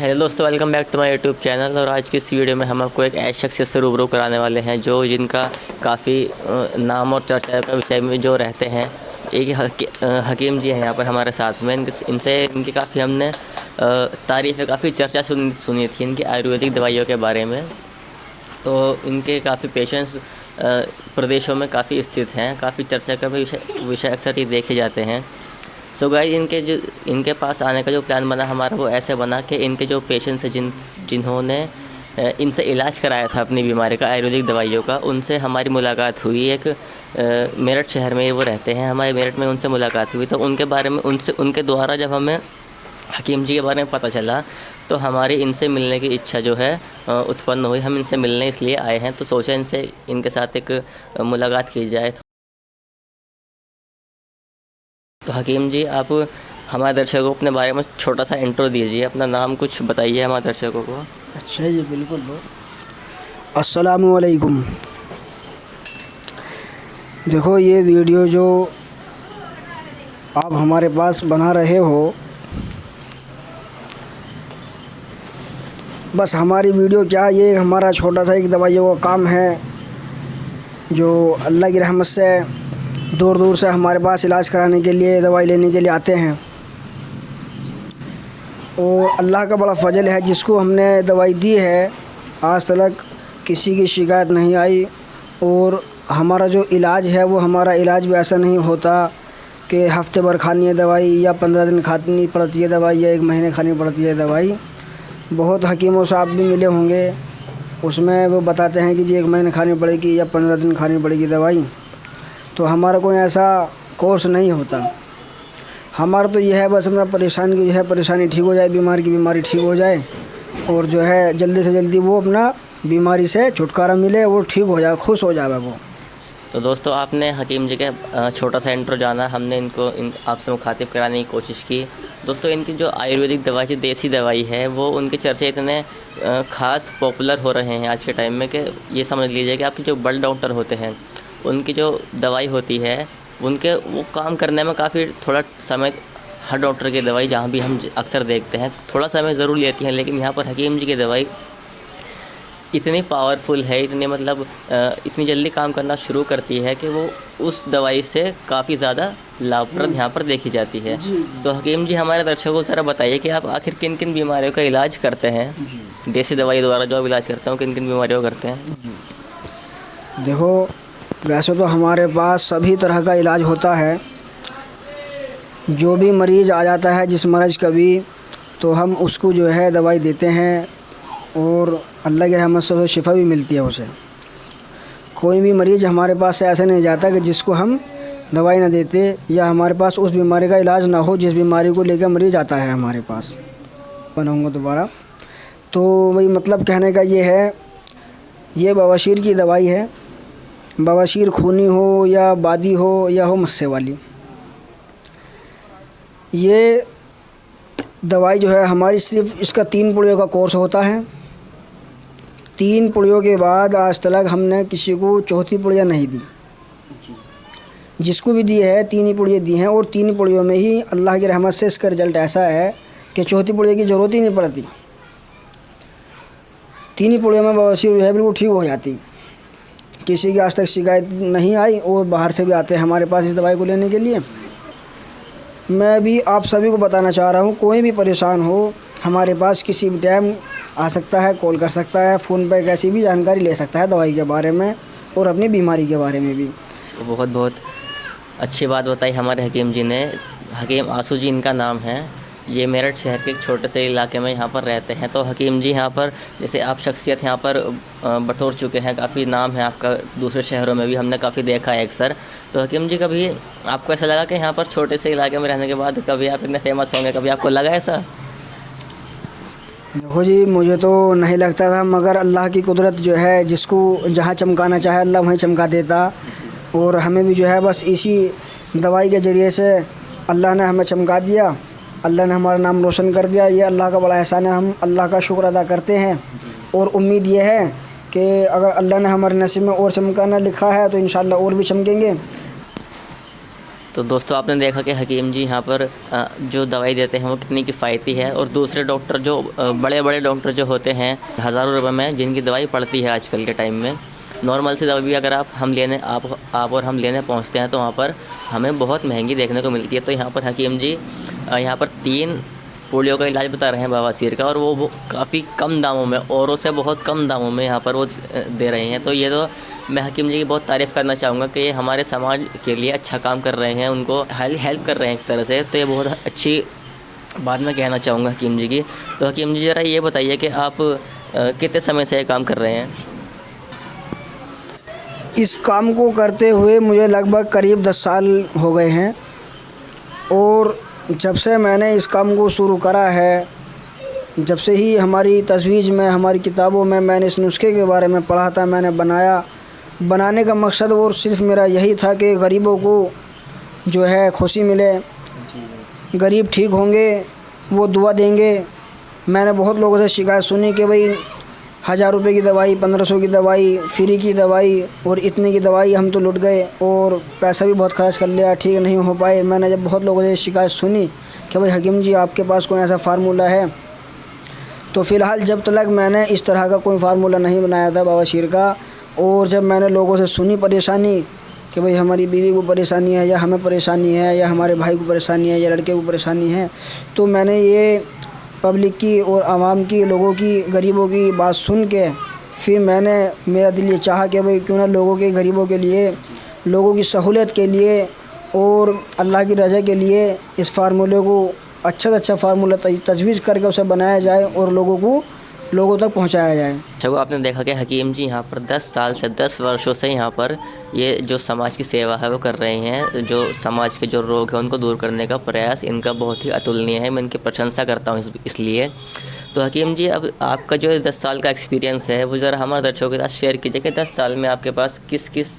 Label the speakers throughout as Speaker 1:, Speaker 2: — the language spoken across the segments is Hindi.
Speaker 1: हेलो दोस्तों, welcome back to my YouTube channel. और आज की इस वीडियो में हम आपको एक ऐसे शख्सियत से रूबरू कराने वाले हैं जो जिनका काफ़ी नाम और चर्चा का विषय में जो रहते हैं। एक हकीम जी हैं यहाँ पर हमारे साथ में। इनकी काफ़ी हमने तारीफ़ें, काफ़ी चर्चा सुनी थी इनकी आयुर्वेदिक दवाइयों के बारे में। तो इनके काफ़ी पेशेंट्स प्रदेशों में काफ़ी स्थित हैं, काफ़ी चर्चा का विषय अक्सर ये देखे जाते हैं। सो गाइस, इनके पास आने का जो प्लान बना हमारा, वो ऐसे बना कि इनके जो पेशेंट्स हैं जिन्होंने इनसे इलाज कराया था अपनी बीमारी का आयुर्वेदिक दवाइयों का, उनसे हमारी मुलाकात हुई। एक मेरठ शहर में वो रहते हैं, हमारे मेरठ में उनसे मुलाकात हुई। तो उनके बारे में उनके द्वारा जब हमें हकीम जी के बारे में पता चला तो हमारी इनसे मिलने की इच्छा जो है उत्पन्न हुई। हम इनसे मिलने इसलिए आए हैं, तो सोचा इनके साथ एक मुलाकात की जाए। तो हकीम जी, आप हमारे दर्शकों को अपने बारे में छोटा सा इंट्रो दीजिए, अपना नाम कुछ बताइए हमारे दर्शकों को।
Speaker 2: अच्छा जी, बिल्कुल। अस्सलामु अलैकुम। देखो, ये वीडियो जो आप हमारे पास बना रहे हो, बस हमारी वीडियो क्या, ये हमारा छोटा सा एक दवाइयों का काम है जो अल्लाह की रहमत से दूर दूर से हमारे पास इलाज कराने के लिए, दवाई लेने के लिए आते हैं। और अल्लाह का बड़ा फजल है, जिसको हमने दवाई दी है आज तक किसी की शिकायत नहीं आई। और हमारा जो इलाज है, वो हमारा इलाज भी ऐसा नहीं होता कि हफ्ते भर खानी है दवाई, या 15 दिन खानी पड़ती है दवाई, या 1 महीने खानी पड़ती है दवाई। बहुत हकीमों साहब भी मिले होंगे, उसमें वो बताते हैं कि जी 1 महीने खानी पड़ेगी या 15 दिन खानी पड़ेगी दवाई। तो हमारा कोई ऐसा कोर्स नहीं होता। हमारा तो यह है, बस अपना परेशानी की जो है परेशानी ठीक हो जाए, बीमारी की बीमारी ठीक हो जाए, और जो है जल्दी से जल्दी वो अपना बीमारी से छुटकारा मिले, वो ठीक हो जाए, खुश हो जाए वो।
Speaker 1: तो दोस्तों, आपने हकीम जी के छोटा सा इंट्रो जाना, हमने आपसे मुखातिब कराने की कोशिश की। दोस्तों, इनकी जो आयुर्वेदिक दवाई, जो देसी दवाई है, वो उनके चर्चे इतने ख़ास पॉपुलर हो रहे हैं आज के टाइम में कि ये समझ लीजिए कि आपके जो बल्ड डॉक्टर होते हैं, उनकी जो दवाई होती है, वो काम करने में काफ़ी थोड़ा समय, हर डॉक्टर की दवाई जहाँ भी हम अक्सर देखते हैं थोड़ा समय ज़रूर लेती हैं, लेकिन यहाँ पर हकीम जी की दवाई इतनी पावरफुल है, इतनी जल्दी काम करना शुरू करती है कि वो उस दवाई से काफ़ी ज़्यादा लाभप्रद यहाँ पर देखी जाती है। सो हकीम जी, हमारे दर्शकों को ज़रा बताइए कि आप आखिर किन किन बीमारियों का इलाज करते हैं, देसी दवाई द्वारा जो आप इलाज करते हो, किन किन बीमारियों का करते हैं?
Speaker 2: देखो, वैसे तो हमारे पास सभी तरह का इलाज होता है। जो भी मरीज़ आ जाता है, जिस मरीज़ का भी, तो हम उसको जो है दवाई देते हैं, और अल्लाह की रहमत से शिफा भी मिलती है उसे। कोई भी मरीज़ हमारे पास से ऐसा नहीं जाता कि जिसको हम दवाई ना देते, या हमारे पास उस बीमारी का इलाज ना हो जिस बीमारी को लेकर मरीज़ आता है हमारे पास। बनाऊँगा दोबारा। तो वही मतलब कहने का ये है, ये बवासीर की दवाई है। बवासीर खूनी हो या बादी हो या हो मस्से वाली, ये दवाई जो है हमारी, सिर्फ इसका 3 पुड़ियों का कोर्स होता है। 3 पुड़ियों के बाद आज तक हमने किसी को चौथी पुड़िया नहीं दी। जिसको भी दी है 3 ही पुड़िया दी हैं, और 3 पुड़ियों में ही अल्लाह की रहमत से इसका रिज़ल्ट ऐसा है कि चौथी पुड़िया की ज़रूरत ही नहीं पड़ती। 3 ही पुड़ियों में बवासीर जो है बिल्कुल ठीक हो जाती। किसी की आज तक शिकायत नहीं आई, और बाहर से भी आते हैं हमारे पास इस दवाई को लेने के लिए। मैं भी आप सभी को बताना चाह रहा हूँ, कोई भी परेशान हो, हमारे पास किसी भी टाइम आ सकता है, कॉल कर सकता है, फ़ोन पर कैसी भी जानकारी ले सकता है दवाई के बारे में और अपनी बीमारी के बारे में भी।
Speaker 1: बहुत बहुत अच्छी बात बताई हमारे हकीम जी ने। हकीम आसू जी इनका नाम है। ये मेरठ शहर के एक छोटे से इलाके में यहाँ पर रहते हैं। तो हकीम जी, यहाँ पर जैसे आप शख्सियत यहाँ पर बटोर चुके हैं, काफ़ी नाम है आपका, दूसरे शहरों में भी हमने काफ़ी देखा है अक्सर। तो हकीम जी, कभी आपको ऐसा लगा कि यहाँ पर छोटे से इलाके में रहने के बाद कभी आप इतने फेमस होंगे, कभी आपको लगा ऐसा?
Speaker 2: देखो जी, मुझे तो नहीं लगता था, मगर अल्लाह की कुदरत जो है, जिसको जहाँ चमकाना चाहे अल्लाह वहीं चमका देता। और हमें भी जो है बस इसी दवाई के ज़रिए से अल्लाह ने हमें चमका दिया, अल्लाह ने हमारा नाम रोशन कर दिया। ये अल्लाह का बड़ा एहसान है, हम अल्लाह का शुक्र अदा करते हैं। और उम्मीद ये है कि अगर अल्लाह ने हमारे नसीब में और चमकाना लिखा है तो इंशाअल्लाह और भी चमकेंगे।
Speaker 1: तो दोस्तों आपने देखा कि हकीम जी यहाँ पर जो दवाई देते हैं वो कितनी किफ़ायती है, और दूसरे डॉक्टर जो बड़े बड़े डॉक्टर जो होते हैं हज़ारों रुपए में जिनकी दवाई पड़ती है आजकल के टाइम में, नॉर्मल सी दवाई भी अगर आप और हम लेने पहुँचते हैं तो वहाँ पर हमें बहुत महंगी देखने को मिलती है। तो यहाँ पर हकीम जी यहाँ पर 3 पोलियो का इलाज बता रहे हैं बवासीर का, और वो काफ़ी कम दामों में, औरों से बहुत कम दामों में यहाँ पर वो दे रहे हैं। तो ये तो मैं हकीम जी की बहुत तारीफ़ करना चाहूँगा कि ये हमारे समाज के लिए अच्छा काम कर रहे हैं, उनको हेल्प कर रहे हैं एक तरह से। तो ये बहुत अच्छी बात मैं कहना चाहूँगा हकीम जी की। तो हकीम जी ज़रा ये बताइए कि आप कितने समय से ये काम कर रहे हैं?
Speaker 2: इस काम को करते हुए मुझे लगभग करीब 10 साल हो गए हैं, और जब से मैंने इस काम को शुरू करा है, जब से ही हमारी तजवीज़ में, हमारी किताबों में मैंने इस नुस्खे के बारे में पढ़ा था, मैंने बनाने का मकसद और सिर्फ़ मेरा यही था कि गरीबों को जो है खुशी मिले, गरीब ठीक होंगे, वो दुआ देंगे। मैंने बहुत लोगों से शिकायत सुनी कि भाई 1000 रुपये की दवाई, 1500 की दवाई, फ्री की दवाई और इतने की दवाई, हम तो लुट गए और पैसा भी बहुत खर्च कर लिया, ठीक नहीं हो पाए। मैंने जब बहुत लोगों से शिकायत सुनी कि भाई हकीम जी आपके पास कोई ऐसा फार्मूला है, तो फ़िलहाल जब तक मैंने इस तरह का कोई फार्मूला नहीं बनाया था बवासीर का, और जब मैंने लोगों से सुनी परेशानी कि भाई हमारी बीवी को परेशानी है, या हमें परेशानी है, या हमारे भाई को परेशानी है, या लड़के को परेशानी है, तो मैंने ये पब्लिक की और आवाम की, लोगों की, गरीबों की बात सुन के फिर मेरा दिल ये चाहा कि भाई क्यों ना लोगों के, गरीबों के लिए, लोगों की सहूलियत के लिए और अल्लाह की रज़ा के लिए इस फार्मूले को अच्छा से अच्छा फार्मूला तजवीज़ करके उसे बनाया जाए और लोगों तक पहुंचाया जाए।
Speaker 1: अच्छा, वो आपने देखा कि हकीम जी यहाँ पर 10 वर्षों से यहाँ पर ये जो समाज की सेवा है वो कर रहे हैं। जो समाज के जो रोग हैं उनको दूर करने का प्रयास इनका बहुत ही अतुलनीय है, मैं इनकी प्रशंसा करता हूँ इसलिए। तो हकीम जी, अब आपका जो 10 साल का एक्सपीरियंस है वो ज़रा हमारे दर्शकों के साथ शेयर कीजिए कि 10 साल में आपके पास किस किस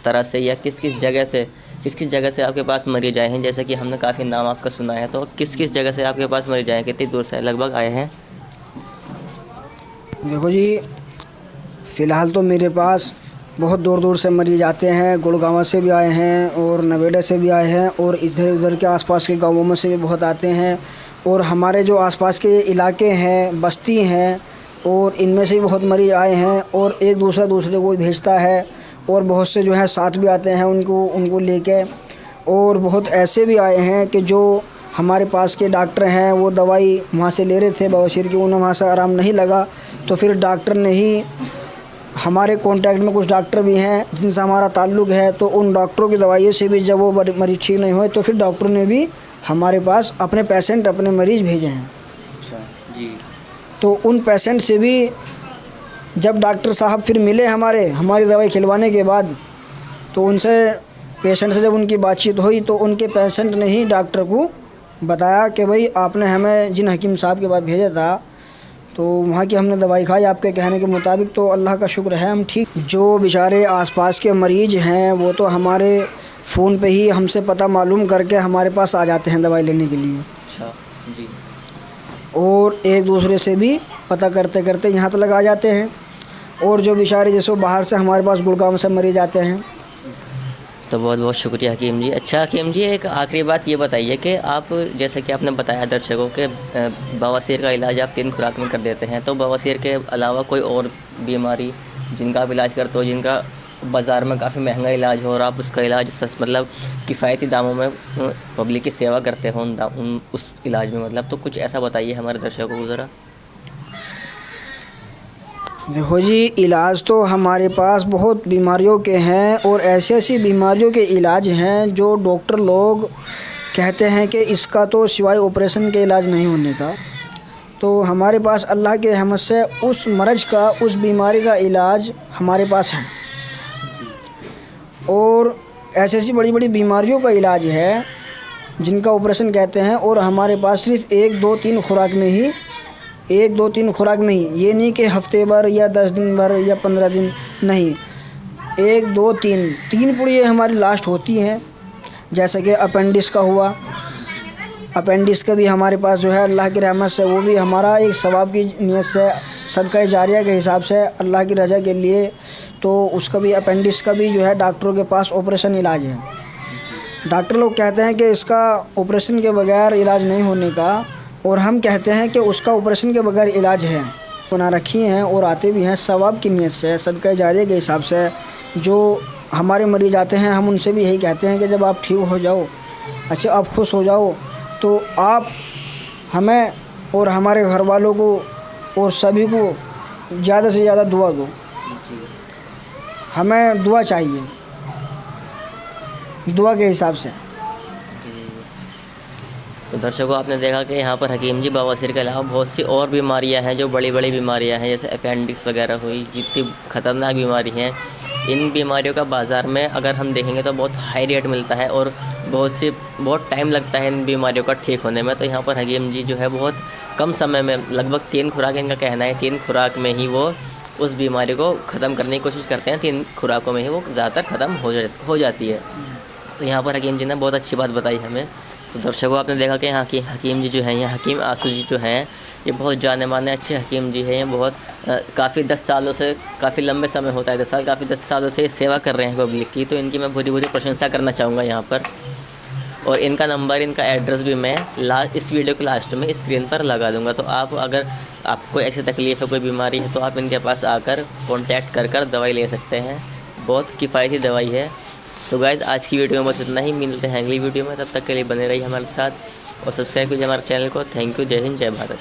Speaker 1: तरह से या किस किस जगह से आपके पास मरीज आए हैं। जैसे कि हमने काफ़ी नाम आपका सुना है, तो किस किस जगह से आपके पास मरीज आए हैं, कितनी दूर से लगभग आए हैं?
Speaker 2: देखो जी, फ़िलहाल तो मेरे पास बहुत दूर दूर से मरीज आते हैं। गुड़गांव से भी आए हैं और नवेड़ा से भी आए हैं, और इधर उधर के आसपास के गांवों में से भी बहुत आते हैं। और हमारे जो आसपास के इलाके हैं, बस्ती हैं, और इनमें से भी बहुत मरीज आए हैं, और एक दूसरे को भेजता है, और बहुत से जो है साथ भी आते हैं उनको लेके। और बहुत ऐसे भी आए हैं कि जो हमारे पास के डॉक्टर हैं वो दवाई वहाँ से ले रहे थे बवासीर की, उन्हें वहाँ से आराम नहीं लगा, तो फिर डॉक्टर ने ही, हमारे कांटेक्ट में कुछ डॉक्टर भी हैं जिनसे हमारा ताल्लुक़ है, तो उन डॉक्टरों की दवाइयों से भी जब वो मरीज़ ठीक नहीं हुए तो फिर डॉक्टरों ने भी हमारे पास अपने मरीज़ भेजे हैं।
Speaker 1: अच्छा जी।
Speaker 2: तो उन पेशेंट से भी जब डॉक्टर साहब फिर मिले हमारी दवाई खिलवाने के बाद, तो उनसे, पेशेंट से जब उनकी बातचीत हुई तो उनके पेशेंट ने ही डॉक्टर को बताया कि भाई आपने हमें जिन हकीम साहब के पास भेजा था तो वहाँ की हमने दवाई खाई आपके कहने के मुताबिक, तो अल्लाह का शुक्र है हम ठीक। जो बेचारे आसपास के मरीज़ हैं वो तो हमारे फ़ोन पे ही हमसे पता मालूम करके हमारे पास आ जाते हैं दवाई लेने के लिए।
Speaker 1: अच्छा जी।
Speaker 2: और एक दूसरे से भी पता करते करते यहाँ तक आ जाते हैं। और जो बेचारे जैसे बाहर से हमारे पास गुड़गांव से मरीज आते हैं।
Speaker 1: तो बहुत बहुत शुक्रिया हकीम जी। अच्छा हकीम जी, एक आखिरी बात ये बताइए कि आप, जैसे कि आपने बताया दर्शकों के, बवासीर का इलाज आप 3 खुराक में कर देते हैं, तो बवासीर के अलावा कोई और बीमारी जिनका आप इलाज करते हो, जिनका बाज़ार में काफ़ी महंगा इलाज हो और आप उसका इलाज मतलब किफ़ायती दामों में पब्लिक की सेवा करते हो उस इलाज में, मतलब, तो कुछ ऐसा बताइए हमारे दर्शकों को ज़रा।
Speaker 2: देखो जी, इलाज तो हमारे पास बहुत बीमारियों के हैं, और ऐसी ऐसी बीमारियों के इलाज हैं जो डॉक्टर लोग कहते हैं कि इसका तो सिवाय ऑपरेशन के इलाज नहीं होने का। तो हमारे पास अल्लाह के रहमत से उस मर्ज़ का, उस बीमारी का इलाज हमारे पास है। और ऐसी ऐसी बड़ी बड़ी बीमारियों का इलाज है जिनका ऑपरेशन कहते हैं, और हमारे पास सिर्फ 1, 2, 3 खुराक में ही, 1, 2, 3 खुराक में ही, ये नहीं कि हफ्ते भर या 10 दिन भर या 15 दिन, नहीं, 1, 2, 3 पुड़ियाँ हमारी लास्ट होती हैं। जैसे कि अपेंडिक्स का हुआ, अपेंडिक्स का भी हमारे पास जो है अल्लाह की रहमत से, वो भी हमारा एक सवाब की नीयत से, सदका जारिया के हिसाब से, अल्लाह की रज़ा के लिए, तो उसका भी, अपेंडिक्स का भी जो है डॉक्टरों के पास ऑपरेशन इलाज है। डॉक्टर लोग कहते हैं कि इसका ऑपरेशन के बगैर इलाज नहीं होने का, और हम कहते हैं कि उसका ऑपरेशन के बगैर इलाज है। बना रखी हैं और आते भी हैं सवाब की नीयत से, सदका जारिया के हिसाब से। जो हमारे मरीज आते हैं हम उनसे भी यही कहते हैं कि जब आप ठीक हो जाओ, अच्छा आप खुश हो जाओ, तो आप हमें और हमारे घर वालों को और सभी को ज़्यादा से ज़्यादा दुआ दो। हमें दुआ चाहिए, दुआ के हिसाब से।
Speaker 1: तो दर्शकों, आपने देखा कि यहाँ पर हकीम जी बवासीर के अलावा बहुत सी और बीमारियाँ हैं जो बड़ी बड़ी बीमारियाँ हैं, जैसे अपेंडिक्स वगैरह हुई, जितनी ख़तरनाक बीमारी हैं। इन बीमारियों का बाज़ार में अगर हम देखेंगे तो बहुत हाई रेट मिलता है और बहुत टाइम लगता है इन बीमारियों का ठीक होने में। तो यहाँ पर हकीम जी जो है बहुत कम समय में, लगभग 3 खुराक, इनका कहना है 3 खुराक में ही वो उस बीमारी को ख़त्म करने की कोशिश करते हैं। 3 खुराकों में ही वो ज़्यादातर ख़त्म हो जाती है। तो यहाँ पर हकीम जी ने बहुत अच्छी बात बताई हमें। तो दर्शकों, आपने देखा कि यहाँ की हकीम जी जो हैं, यहाँ हकीम आसू जी जो हैं, ये बहुत जाने माने अच्छे हकीम जी हैं। ये बहुत काफ़ी 10 सालों से, काफ़ी लंबे समय होता है 10 साल, काफ़ी 10 सालों से सेवा कर रहे हैं पब्लिक की। तो इनकी मैं पूरी प्रशंसा करना चाहूँगा यहाँ पर। और इनका नंबर, इनका एड्रेस भी मैं इस वीडियो के लास्ट में स्क्रीन पर लगा दूँगा। तो आप, अगर आपको ऐसी तकलीफ़ है, कोई बीमारी है, तो आप इनके पास आकर कॉन्टैक्ट कर दवाई ले सकते हैं। बहुत किफ़ायती दवाई है। तो गाइज़, आज की वीडियो में बस इतना ही। मिलते हैं अगली वीडियो में, तब तक के लिए बने रहिए हमारे साथ और सब्सक्राइब कीजिए हमारे चैनल को। Thank you. जय हिंद, जय भारत।